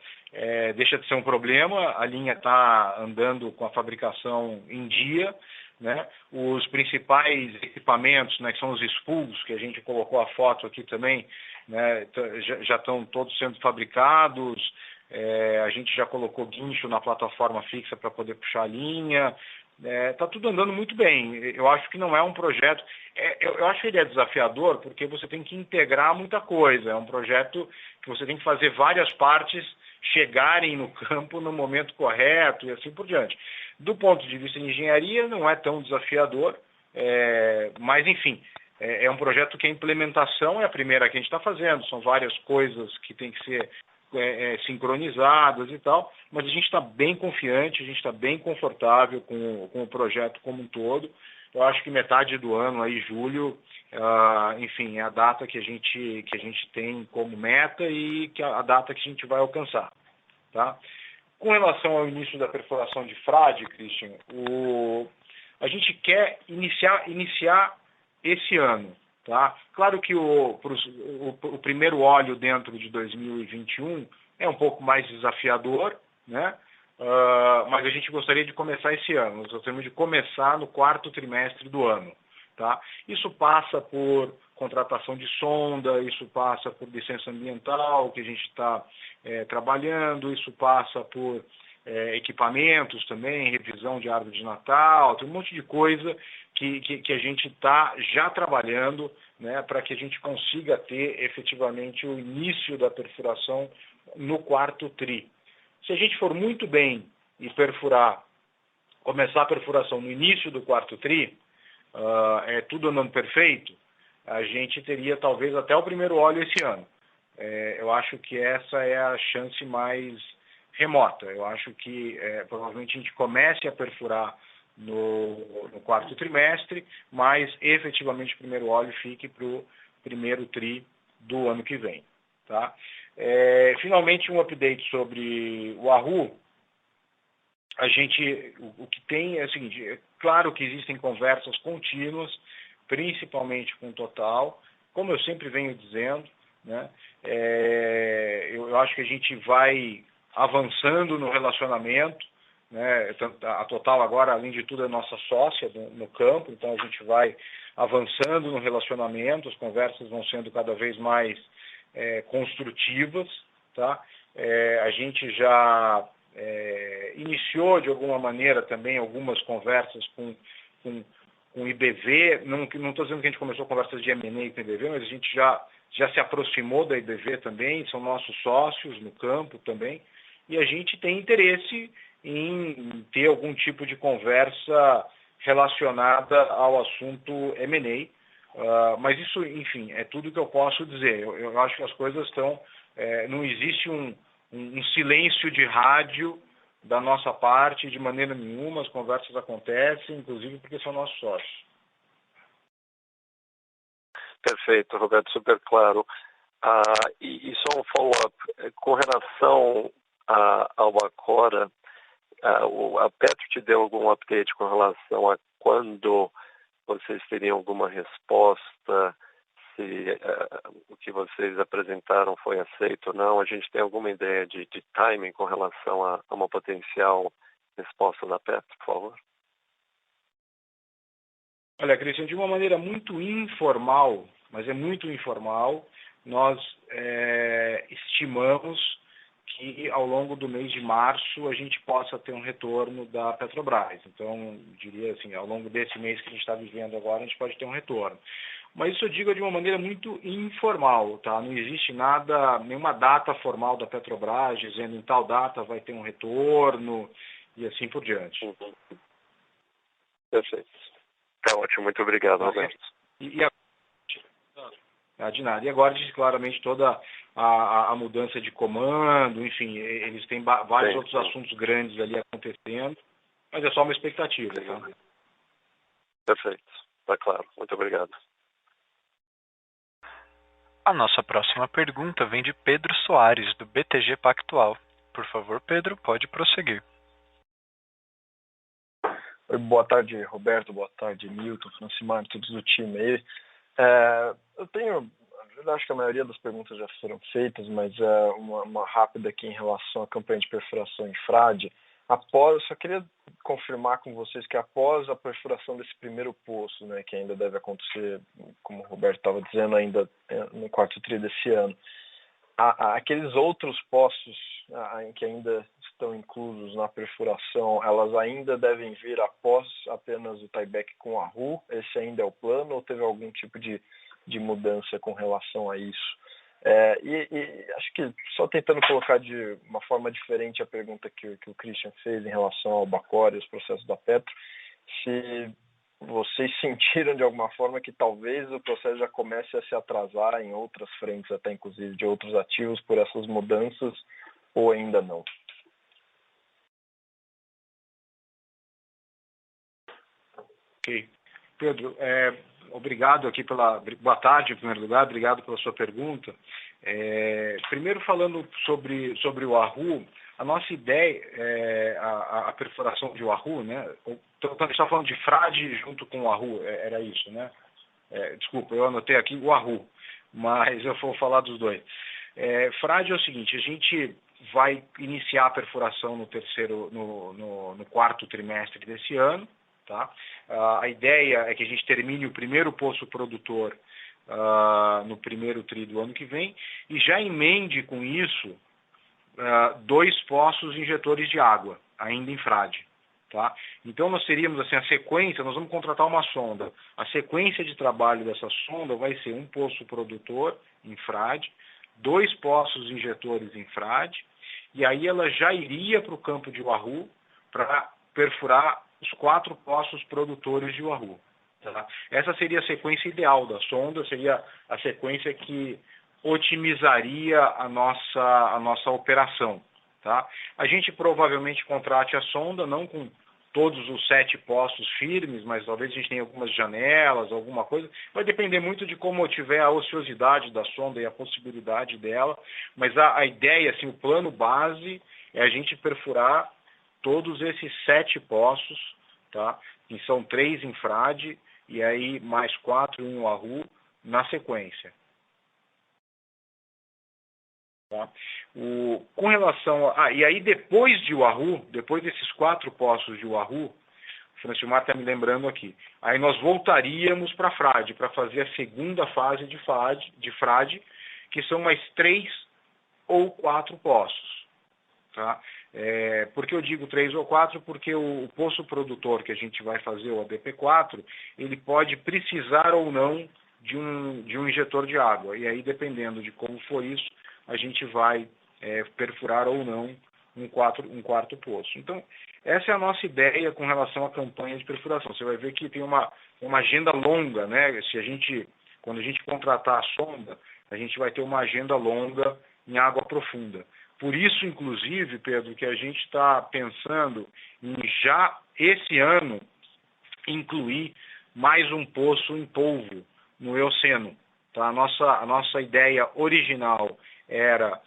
deixa de ser um problema, a linha está andando com a fabricação em dia, né? Os principais equipamentos, né, que são os spools, que a gente colocou a foto aqui também, né, já estão todos sendo fabricados. A gente já colocou guincho na plataforma fixa para poder puxar a linha. Está tudo andando muito bem. Eu acho que não é um projeto... eu acho que ele é desafiador porque você tem que integrar muita coisa. É um projeto que você tem que fazer várias partes chegarem no campo no momento correto e assim por diante. Do ponto de vista de engenharia, não é tão desafiador, mas, enfim, é um projeto que a implementação é a primeira que a gente está fazendo. São várias coisas que têm que ser sincronizadas e tal, mas a gente está bem confiante, a gente está bem confortável com o projeto como um todo. Eu acho que metade do ano, aí, julho, enfim, é a data que a gente tem como meta e que a data que a gente vai alcançar, tá? Com relação ao início da perfuração de frade, Christian, a gente quer iniciar esse ano, tá? Claro que o primeiro óleo dentro de 2021 é um pouco mais desafiador, né? Mas a gente gostaria de começar esse ano. Nós gostaríamos de começar no quarto trimestre do ano, tá? Isso passa por contratação de sonda, isso passa por licença ambiental, que a gente está trabalhando, isso passa por equipamentos também, revisão de árvore de Natal, tem um monte de coisa que a gente está já trabalhando, né, para que a gente consiga ter efetivamente o início da perfuração no quarto TRI. Se a gente for muito bem e começar a perfuração no início do quarto TRI, tudo andando perfeito, a gente teria talvez até o primeiro óleo esse ano. Eu acho que essa é a chance mais remota. Eu acho que provavelmente a gente comece a perfurar no quarto trimestre, mas efetivamente o primeiro óleo fique para o primeiro TRI do ano que vem, tá? Finalmente um update sobre o Wahoo. o que tem é o seguinte, é claro que existem conversas contínuas, principalmente com o Total, como eu sempre venho dizendo, né? Eu acho que a gente vai avançando no relacionamento, né? A Total agora, além de tudo, é nossa sócia no campo, então a gente vai avançando no relacionamento, as conversas vão sendo cada vez mais construtivas, tá? A gente já iniciou de alguma maneira também algumas conversas com o IBV, não estou dizendo que a gente começou conversas de M&A com o IBV, mas a gente já se aproximou da IBV também, são nossos sócios no campo também, e a gente tem interesse em ter algum tipo de conversa relacionada ao assunto M&A, mas isso, enfim, é tudo que eu posso dizer. Eu acho que as coisas estão... não existe um silêncio de rádio da nossa parte, de maneira nenhuma, as conversas acontecem, inclusive porque são nossos sócios. Perfeito, Roberto, super claro. E só um follow-up, com relação ao Acora, a Petro te deu algum update com relação a quando vocês teriam alguma resposta, se o que vocês apresentaram foi aceito ou não? A gente tem alguma ideia de timing com relação a uma potencial resposta da Petro, por favor? Olha, Cristian, de uma maneira muito informal, mas é muito informal, nós estimamos que ao longo do mês de março a gente possa ter um retorno da Petrobras. Então, diria assim, ao longo desse mês que a gente está vivendo agora, a gente pode ter um retorno. Mas isso eu digo de uma maneira muito informal, tá? Não existe nenhuma data formal da Petrobras dizendo em tal data vai ter um retorno e assim por diante. Uhum. Perfeito. Tá ótimo, muito obrigado, Roberto. De nada. E agora diz claramente toda a mudança de comando, enfim, eles têm vários outros assuntos grandes ali acontecendo, mas é só uma expectativa, tá? Perfeito, tá claro. Muito obrigado. A nossa próxima pergunta vem de Pedro Soares, do BTG Pactual. Por favor, Pedro, pode prosseguir. Boa tarde, Roberto. Boa tarde, Milton, Francimar, todos do time aí. Eu acho que a maioria das perguntas já foram feitas, mas uma rápida aqui em relação à campanha de perfuração em Frade. Eu só queria confirmar com vocês que após a perfuração desse primeiro poço, né, que ainda deve acontecer, como o Roberto estava dizendo, ainda no quarto tri desse ano, aqueles outros poços que ainda estão inclusos na perfuração, elas ainda devem vir após apenas o tieback com a RU? Esse ainda é o plano ou teve algum tipo de mudança com relação a isso? E acho que só tentando colocar de uma forma diferente a pergunta que o Christian fez em relação ao Bacora e os processos da Petro, se vocês sentiram de alguma forma que talvez o processo já comece a se atrasar em outras frentes, até inclusive de outros ativos, por essas mudanças, ou ainda não? Ok. Pedro, obrigado aqui boa tarde, em primeiro lugar, obrigado pela sua pergunta. Primeiro falando sobre o Wahoo, a nossa ideia, a perfuração de Wahoo, né? Então a gente está falando de Frade junto com o Wahoo, era isso, né? Desculpa, eu anotei aqui o Wahoo, mas eu vou falar dos dois. Frade é o seguinte, a gente vai iniciar a perfuração no quarto trimestre desse ano. Tá? A ideia é que a gente termine o primeiro poço produtor no primeiro tri do ano que vem e já emende com isso 2 poços injetores de água, ainda em Frade. Tá? Então nós teríamos assim, a sequência, nós vamos contratar uma sonda. A sequência de trabalho dessa sonda vai ser um poço produtor em Frade, 2 poços injetores em Frade, e aí ela já iria para o campo de Wahoo para perfurar os 4 poços produtores de Wahoo. Tá? Essa seria a sequência ideal da sonda, seria a sequência que otimizaria a nossa operação. Tá? A gente provavelmente contrate a sonda, não com todos os 7 poços firmes, mas talvez a gente tenha algumas janelas, alguma coisa. Vai depender muito de como tiver a ociosidade da sonda e a possibilidade dela, mas a ideia, assim, o plano base é a gente perfurar todos esses 7 poços, tá? Que são 3 em Frade e aí mais 4 em Wahoo na sequência. Tá? Com relação e aí depois de Wahoo, depois desses 4 poços de Wahoo, o Francilmar está me lembrando aqui, aí nós voltaríamos para Frade, para fazer a segunda fase de Frade, que são mais 3 ou 4 poços. Tá? Por que eu digo 3 ou 4? Porque o poço produtor que a gente vai fazer, o ADP4, ele pode precisar ou não de um injetor de água. E aí, dependendo de como for isso, a gente vai perfurar ou não um quarto poço. Então, essa é a nossa ideia com relação à campanha de perfuração. Você vai ver que tem uma agenda longa, né? Quando a gente contratar a sonda, a gente vai ter uma agenda longa em água profunda. Por isso, inclusive, Pedro, que a gente está pensando em já esse ano incluir mais um poço em polvo no Eoceno. Tá? A nossa ideia original era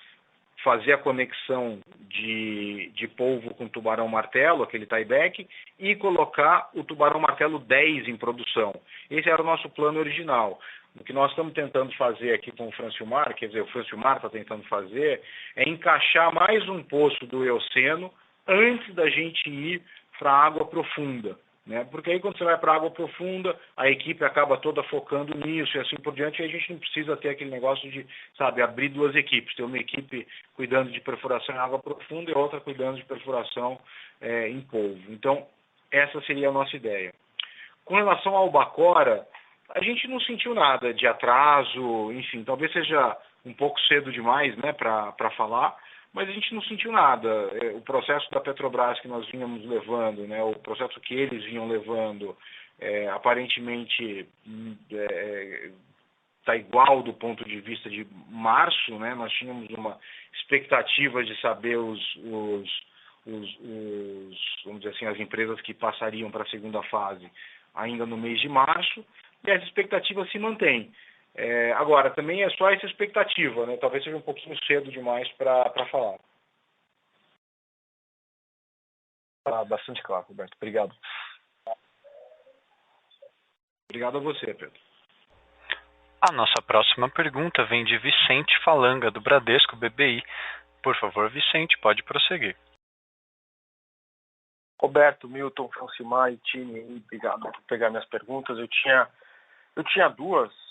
fazer a conexão de polvo com tubarão-martelo, aquele tieback, e colocar o tubarão-martelo 10 em produção. Esse era o nosso plano original. O que nós estamos tentando fazer aqui com o Francilmar, quer dizer, o Francilmar está tentando fazer, é encaixar mais um poço do Eoceno antes da gente ir para a água profunda. Né? Porque aí quando você vai para a água profunda, a equipe acaba toda focando nisso e assim por diante, e a gente não precisa ter aquele negócio de, abrir 2 equipes, ter uma equipe cuidando de perfuração em água profunda e outra cuidando de perfuração em polvo. Então, essa seria a nossa ideia. Com relação ao Albacora, a gente não sentiu nada de atraso, enfim, talvez seja um pouco cedo demais, né, para falar, mas a gente não sentiu nada. O processo da Petrobras que nós vínhamos levando, né, o processo que eles vinham levando, aparentemente está igual do ponto de vista de março, né? Nós tínhamos uma expectativa de saber vamos dizer assim, as empresas que passariam para a segunda fase ainda no mês de março, e essa expectativa se mantém. Agora, também é só essa expectativa, né? Talvez seja um pouquinho cedo demais para falar. Bastante claro, Roberto. Obrigado. Obrigado a você, Pedro. A nossa próxima pergunta vem de Vicente Falanga, do Bradesco BBI. Por favor, Vicente, pode prosseguir. Roberto, Milton, Francilmar e time, obrigado por pegar minhas perguntas. Eu tinha 2.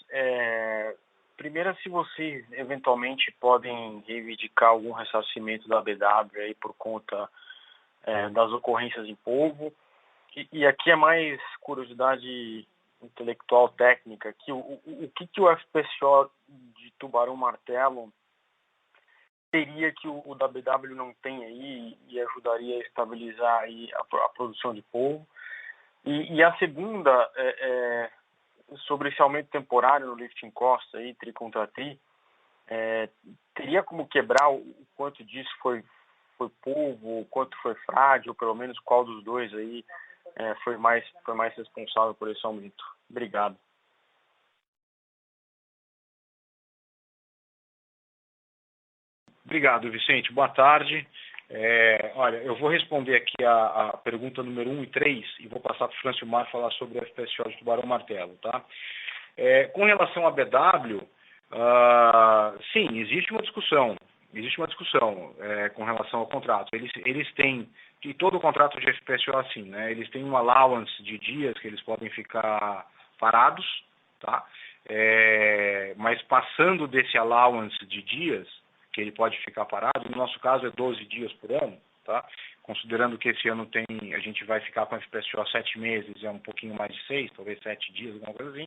Primeira, se vocês eventualmente podem reivindicar algum ressarcimento da BW aí por conta das ocorrências em polvo. E aqui é mais curiosidade intelectual técnica, que o que o FPSO de Tubarão-Martelo teria que o WW não tem aí e ajudaria a estabilizar aí a produção de polvo. E a segunda sobre esse aumento temporário no lifting cost aí, tri contra tri, teria como quebrar o quanto disso foi polvo, o quanto foi frade, ou pelo menos qual dos dois aí foi mais responsável por esse aumento? Obrigado. Obrigado, Vicente. Boa tarde. Olha, eu vou responder aqui a pergunta número 1 e 3 e vou passar para o Francilmar falar sobre o FPSO de Tubarão-Martelo. Tá? Com relação à BW, sim, existe uma discussão com relação ao contrato. Eles têm, e todo o contrato de FPSO é assim, né? Eles têm um allowance de dias que eles podem ficar parados, tá? Mas passando desse allowance de dias, que ele pode ficar parado, no nosso caso é 12 dias por ano, tá? Considerando que esse ano a gente vai ficar com a FPSO 7 meses, é um pouquinho mais de 6, talvez 7 dias, alguma coisa assim.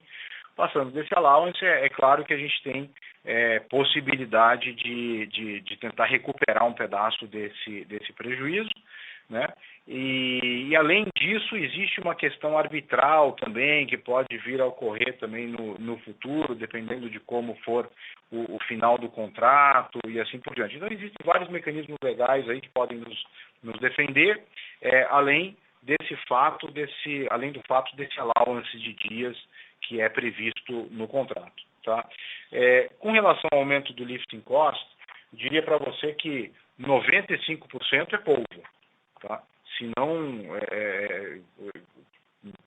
Passando desse allowance, é claro que a gente tem possibilidade de tentar recuperar um pedaço desse prejuízo, né? E além disso, existe uma questão arbitral também, que pode vir a ocorrer também no futuro, dependendo de como for o final do contrato e assim por diante. Então, existem vários mecanismos legais aí que podem nos defender, além do fato desse allowance de dias que é previsto no contrato. Tá? Com relação ao aumento do lifting cost, diria para você que 95% é polvo. Tá? se não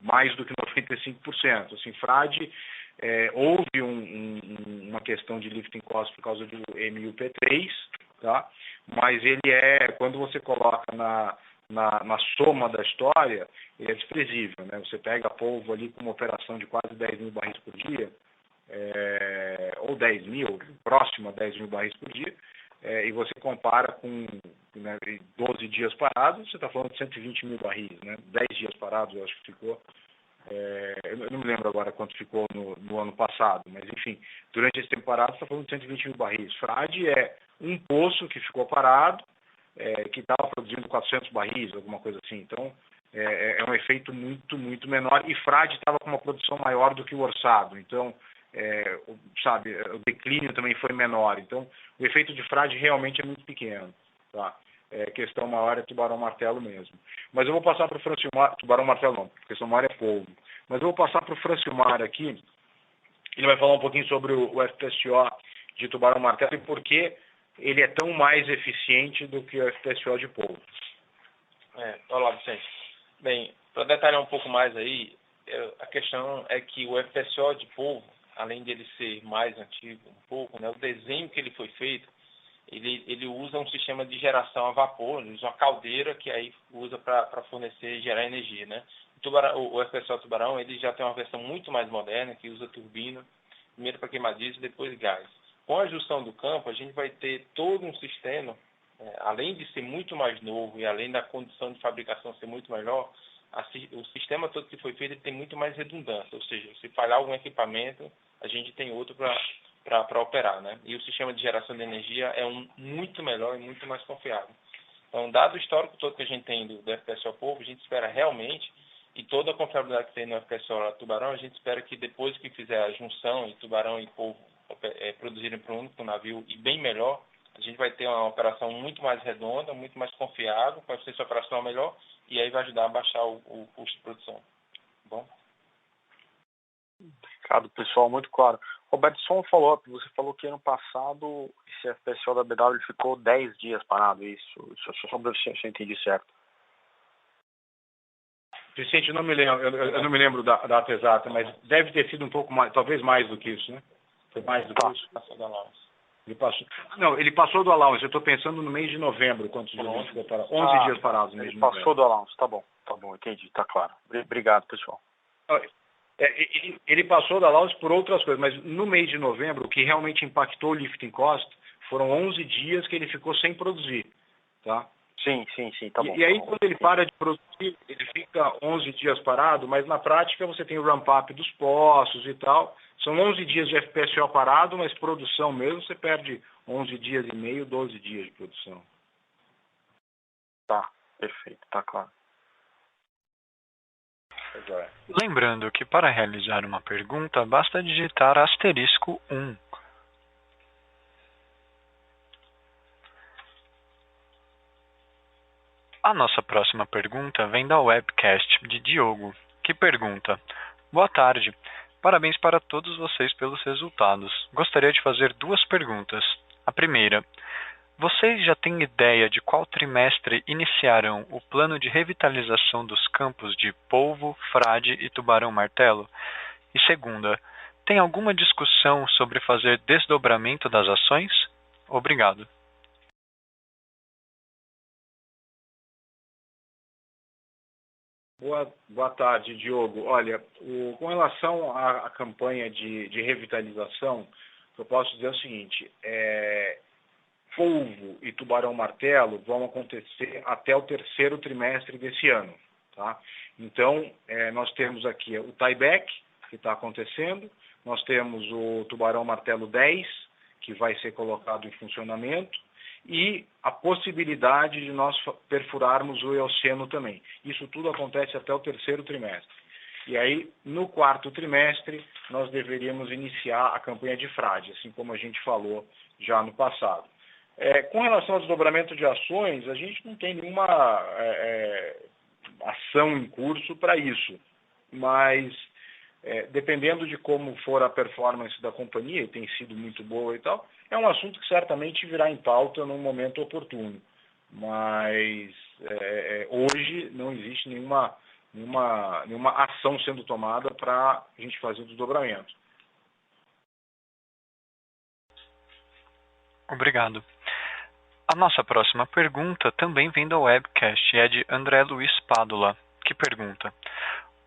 mais do que 95%. Assim, frade, houve uma questão de lifting cost por causa do MUP3, tá? Mas ele quando você coloca na soma da história, ele é desprezível, né? Você pega polvo ali com uma operação de quase 10 mil barris por dia, ou 10 mil, próximo a 10 mil barris por dia, e você compara com 12 dias parados, você está falando de 120 mil barris, né? 10 dias parados, eu acho que ficou. Eu não me lembro agora quanto ficou no ano passado, mas enfim, durante esse tempo parado, você está falando de 120 mil barris. Frade é um poço que ficou parado, que estava produzindo 400 barris, alguma coisa assim. Então, é um efeito muito, muito menor. E frade estava com uma produção maior do que o orçado. Então, o declínio também foi menor. Então, o efeito de frade realmente é muito pequeno. Tá? Questão maior é tubarão-martelo mesmo. Mas eu vou passar para o Francilmar, tubarão-martelo não, questão maior é polvo. Mas eu vou passar para o Francilmar aqui, ele vai falar um pouquinho sobre o FPSO de tubarão-martelo e por que ele é tão mais eficiente do que o FPSO de polvo. Olá, Vicente. Bem, para detalhar um pouco mais aí, a questão é que o FPSO de polvo, além de ele ser mais antigo um pouco, né, o desenho que ele foi feito, ele usa um sistema de geração a vapor, ele usa uma caldeira que aí usa para fornecer e gerar energia, né? O FPSO Tubarão, ele já tem uma versão muito mais moderna, que usa turbina, primeiro para queimar diesel, depois gás. Com a junção do campo, a gente vai ter todo um sistema, além de ser muito mais novo e além da condição de fabricação ser muito melhor, o sistema todo que foi feito ele tem muito mais redundância, ou seja, se falhar algum equipamento, a gente tem outro para operar, né? E o sistema de geração de energia é muito melhor e muito mais confiável. Então, dado o histórico todo que a gente tem do FPSO Polvo, a gente espera realmente, e toda a confiabilidade que tem no FPSO Tubarão, a gente espera que depois que fizer a junção e Tubarão e Polvo produzirem para um único navio e bem melhor, a gente vai ter uma operação muito mais redonda, muito mais confiável, com a eficiência operacional melhor, e aí vai ajudar a baixar o custo de produção. Tá bom? Obrigado, pessoal, muito claro. Roberto, só um follow-up. Você falou que ano passado esse FPSO da BW ficou 10 dias parado, isso só para ver se eu entendi certo. Vicente, eu não me lembro da data exata, mas deve ter sido um pouco mais, talvez mais do que isso, né? Foi mais do que isso. Passou da allowance. Ele passou do allowance. Eu estou pensando no mês de novembro, quantos dias ele ficou parado? 11 dias parados no mês de novembro. Ele passou do allowance, tá bom, entendi, tá claro. Obrigado, pessoal. Ele passou da allowance por outras coisas, mas no mês de novembro, o que realmente impactou o lifting cost foram 11 dias que ele ficou sem produzir, tá? Sim, tá bom. E aí, quando ele para de produzir, ele fica 11 dias parado, mas na prática você tem o ramp-up dos poços e tal. São 11 dias de FPSO parado, mas produção mesmo, você perde 11 dias e meio, 12 dias de produção. Tá, perfeito, tá claro. Lembrando que para realizar uma pergunta, basta digitar *1. A nossa próxima pergunta vem da webcast de Diogo, que pergunta: Boa tarde, parabéns para todos vocês pelos resultados. Gostaria de fazer 2 perguntas. A primeira: vocês já têm ideia de qual trimestre iniciarão o plano de revitalização dos campos de polvo, frade e tubarão-martelo? E segunda, tem alguma discussão sobre fazer desdobramento das ações? Obrigado. Boa tarde, Diogo. Olha, com relação à campanha de revitalização, eu posso dizer o seguinte: polvo e tubarão-martelo vão acontecer até o 3º trimestre desse ano. Tá? Então, nós temos aqui o tieback, que está acontecendo, nós temos o tubarão-martelo 10, que vai ser colocado em funcionamento, e a possibilidade de nós perfurarmos o Eoceno também. Isso tudo acontece até o 3º trimestre. E aí, no 4º trimestre, nós deveríamos iniciar a campanha de frade, assim como a gente falou já no passado. Com relação ao desdobramento de ações, a gente não tem nenhuma ação em curso para isso, mas dependendo de como for a performance da companhia, e tem sido muito boa e tal, é um assunto que certamente virá em pauta num momento oportuno. mas hoje não existe nenhuma ação sendo tomada para a gente fazer o desdobramento. Obrigado. A nossa próxima pergunta também vem da webcast e é de André Luiz Pádula, que pergunta: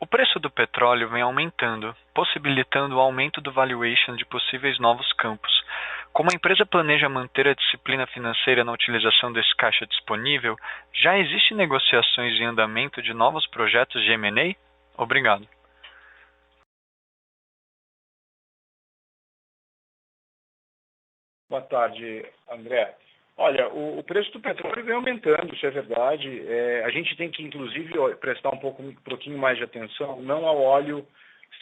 o preço do petróleo vem aumentando, possibilitando o aumento do valuation de possíveis novos campos. Como a empresa planeja manter a disciplina financeira na utilização desse caixa disponível, já existem negociações em andamento de novos projetos de M&A? Obrigado. Boa tarde, André. Olha, o preço do petróleo vem aumentando, isso é verdade. A gente tem que, inclusive, prestar um pouquinho mais de atenção, não ao óleo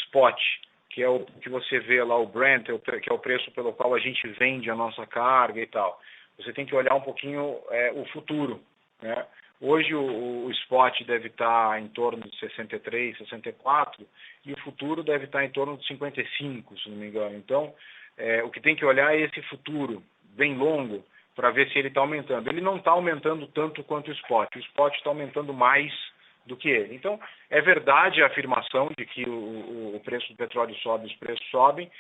spot, que é o que você vê lá, o Brent, que é o preço pelo qual a gente vende a nossa carga e tal. Você tem que olhar um pouquinho o futuro, né? Hoje o spot deve estar em torno de 63, 64, e o futuro deve estar em torno de 55, se não me engano. Então, o que tem que olhar é esse futuro bem longo, para ver se ele está aumentando. Ele não está aumentando tanto quanto o spot está aumentando mais do que ele. Então, é verdade a afirmação de que o preço do petróleo sobe, os preços sobem,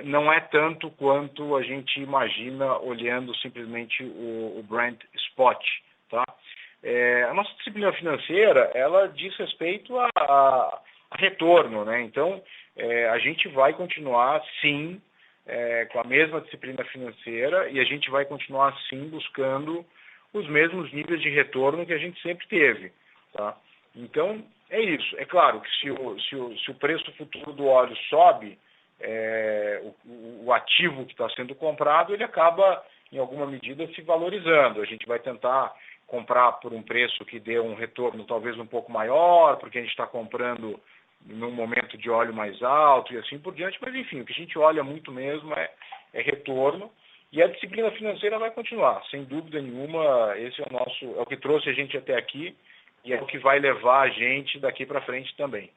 não é tanto quanto a gente imagina olhando simplesmente o Brent Spot. Tá? A nossa disciplina financeira, ela diz respeito a retorno, né? Então, a gente vai continuar, sim, com a mesma disciplina financeira, e a gente vai continuar assim buscando os mesmos níveis de retorno que a gente sempre teve. Tá? Então, é isso. É claro que se o preço futuro do óleo sobe, o ativo que está sendo comprado, ele acaba, em alguma medida, se valorizando. A gente vai tentar comprar por um preço que dê um retorno talvez um pouco maior, porque a gente está comprando num momento de óleo mais alto e assim por diante, mas enfim, o que a gente olha muito mesmo é retorno, e a disciplina financeira vai continuar, sem dúvida nenhuma. Esse é o que trouxe a gente até aqui e é o que vai levar a gente daqui para frente também.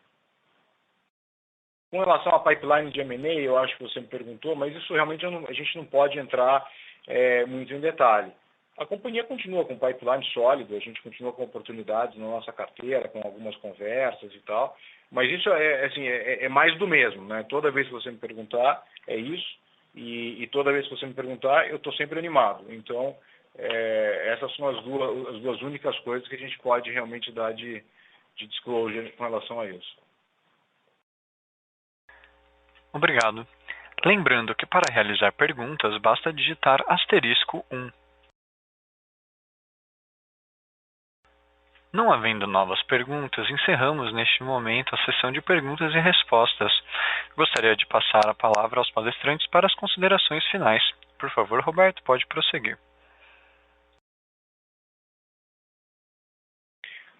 Com relação à pipeline de M&A, eu acho que você me perguntou, mas isso realmente a gente não pode entrar muito em detalhe. A companhia continua com pipeline sólido, a gente continua com oportunidades na nossa carteira, com algumas conversas e tal, mas isso é mais do mesmo, né? Toda vez que você me perguntar, é isso, e toda vez que você me perguntar, eu estou sempre animado. Então, essas são as duas únicas coisas que a gente pode realmente dar de disclosure com relação a isso. Obrigado. Lembrando que para realizar perguntas, basta digitar *1. Não havendo novas perguntas, encerramos neste momento a sessão de perguntas e respostas. Gostaria de passar a palavra aos palestrantes para as considerações finais. Por favor, Roberto, pode prosseguir.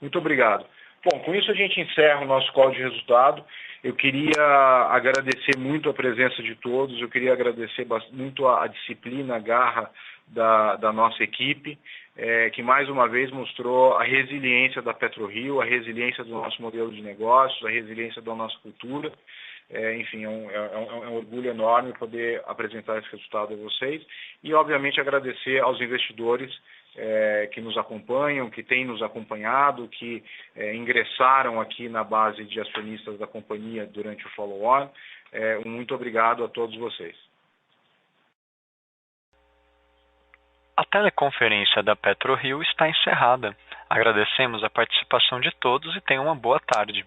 Muito obrigado. Bom, com isso a gente encerra o nosso call de resultado. Eu queria agradecer muito a presença de todos, eu queria agradecer muito a disciplina, a garra da nossa equipe, que mais uma vez mostrou a resiliência da PetroRio, a resiliência do nosso modelo de negócios, a resiliência da nossa cultura. Enfim, é um orgulho enorme poder apresentar esse resultado a vocês e, obviamente, agradecer aos investidores que nos acompanham, que têm nos acompanhado, que ingressaram aqui na base de acionistas da companhia durante o follow-on. Muito obrigado a todos vocês. A teleconferência da PetroRio está encerrada. Agradecemos a participação de todos e tenham uma boa tarde.